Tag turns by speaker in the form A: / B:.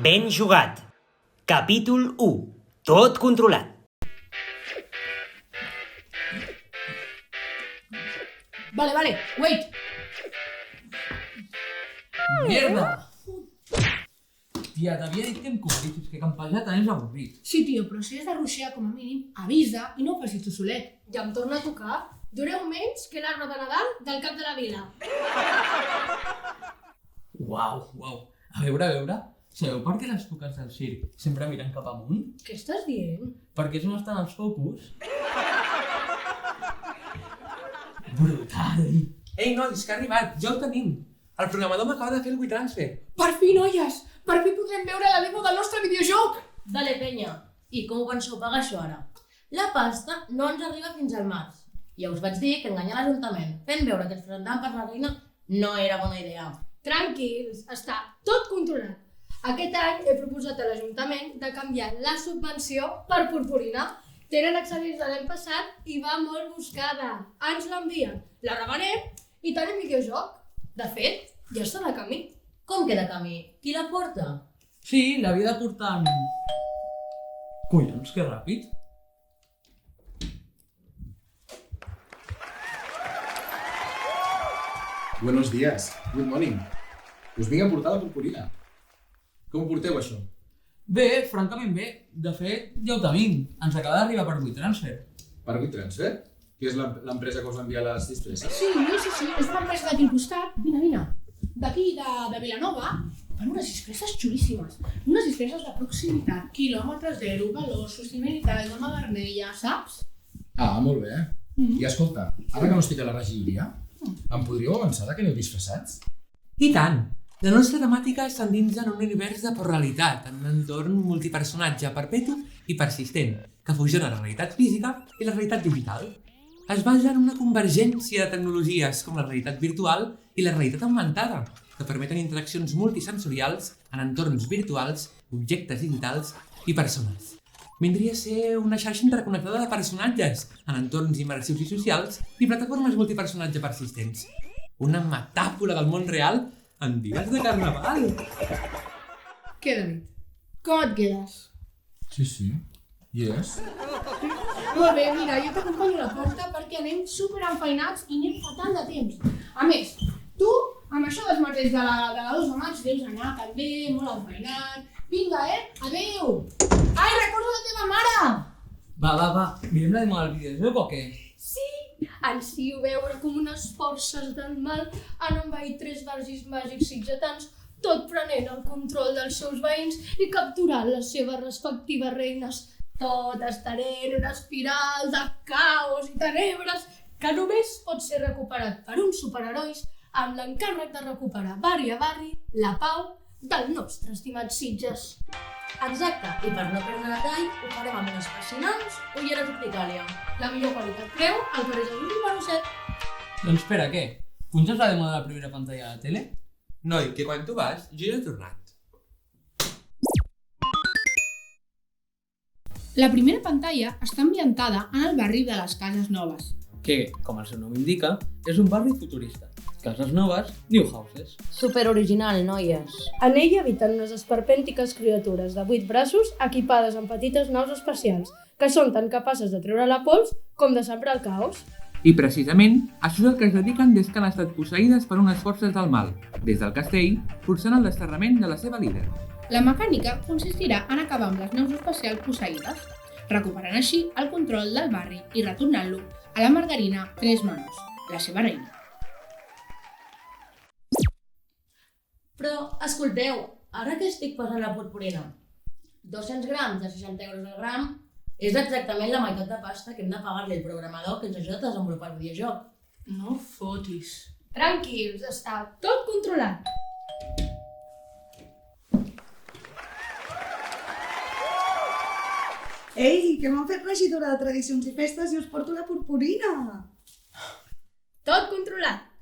A: Ben jugat. Capítol 1. Tot controlat.
B: Vale, wait.
C: Mierda! Tia, t'havia dit que em cobrissis, que campejat és avorrit.
B: Sí, tio, però si has de ruixar com a mínim, avisa i no ho facis tu solet.
D: Ja em torna a tocar. Dureu menys que l'arbre de Nadal del cap de la vila.
C: Uau. A veure. Sabeu per què les tuques del circ sempre miren cap amunt?
D: Què estàs dient?
C: Perquè és on estan els focus. Brutal!
E: Ei, nois, que ha arribat, ja ho tenim. El programador m'acaba de fer el WeTransfer.
B: Per fi, noies! Per fi podrem veure la demo del nostre videojoc!
F: Vale, penya. I com ho penseu pagar això ara? La pasta no ens arriba fins al març. Ja us vaig dir que enganyar l'Ajuntament fent veure que ens presentàvem per la reina no era bona idea.
D: Tranquils, està tot controlat. Aquest any he proposat a l'Ajuntament de canviar la subvenció per purpurina. Tenen excedents de l'any passat i va molt buscada. Ens l'envien, la revenem i tenim videojoc. De fet, ja està de camí.
F: Com que de camí? Qui la porta?
C: Sí, l'havia de portar amb... Collons, que ràpid.
G: Buenos días, good morning. Us vinc a portar la purpurina. Com ho porteu, això?
C: Bé, francament bé. De fet, ja ho tenim. Ens acaba d'arribar per WeTransfer.
G: Per WeTransfer? Que és l'empresa que us va enviar les disfresses?
B: Sí, és una empresa d'aquí al costat. Vine. D'aquí, de Vilanova, fan unes disfresses xulíssimes. Unes disfresses de proximitat, quilòmetre zero, valor, sostenibilitat, gama vermella, saps?
G: Ah, molt bé. I escolta, ara que no estic a la regidoria, em podríeu avançar de que aneu disfressats?
E: I tant! La nostra temàtica s'endinsa en un univers de realitat, en un entorn multipersonatge perpetu i persistent, que fusiona la realitat física i la realitat digital. Es basa en una convergència de tecnologies com la realitat virtual i la realitat augmentada, que permeten interaccions multisensorials en entorns virtuals, objectes digitals i persones. Vindria a ser una xarxa interconnectada de personatges en entorns immersius i socials i plataformes multipersonatge persistents. Una metàfora del món real en dies de carnaval.
B: Què, David? Com et quedes?
G: Sí. Yes.
B: Molt bé, mira, jo t'acompanyo a la porta perquè anem superenfeinats i anem fatal de temps. A més, tu, amb això dels martells de la 2 de maig, deus anar també molt enfeinat. Vinga, adéu! Ai, recorda la teva mare!
C: Va, mirem la demo del videojoc o què?
D: Sí, ansio veure com unes forces del mal han envaït 3 vergis màgics sitgetans, tot prenent el control dels seus veïns i capturant les seves respectives reines. Tot estaré en una espiral de caos i tenebres que només pot ser recuperat per uns superherois amb l'encàrrec de recuperar barri a barri la pau del nostre estimat Sitges.
F: Exacte, i per no perdre detall, ho farem amb unes fascinants ulleres d'Opticàlia.
D: La millor qualitat preu al carrer Jesús número 7.
C: Doncs espera, què? Punxes la demo de la primera pantalla de la tele?
E: Noi, que quan tu vas, jo ja he tornat.
B: La primera pantalla està ambientada en el barri de les Cases Noves.
C: Que, com el seu nom indica, és un barri futurista. Cases noves, new houses.
F: Super original, noies.
D: En ella habiten unes esperpèntiques criatures de 8 braços equipades amb petites naus espacials, que són tan capaces de treure la pols com de sembrar el caos.
E: I precisament, això és el que es dediquen des que han estat posseïdes per unes forces del mal, des del castell, forçant el desterrament de la seva líder.
B: La mecànica consistirà en acabar amb les naus espacials posseïdes, recuperant així el control del barri i retornant-lo a la Margarina Tres Manos, la seva reina.
F: Però, escolteu, ara que estic passant la purpurina, 200 grams de 60 euros al gram és exactament la meitat de pasta que hem de pagar-li al programador que ens ajuda a desenvolupar el videojoc.
B: No fotis.
D: Tranquils, està tot controlat.
H: Ei, que m'han fet regidora de tradicions i festes i us porto la purpurina!
D: Tot controlat.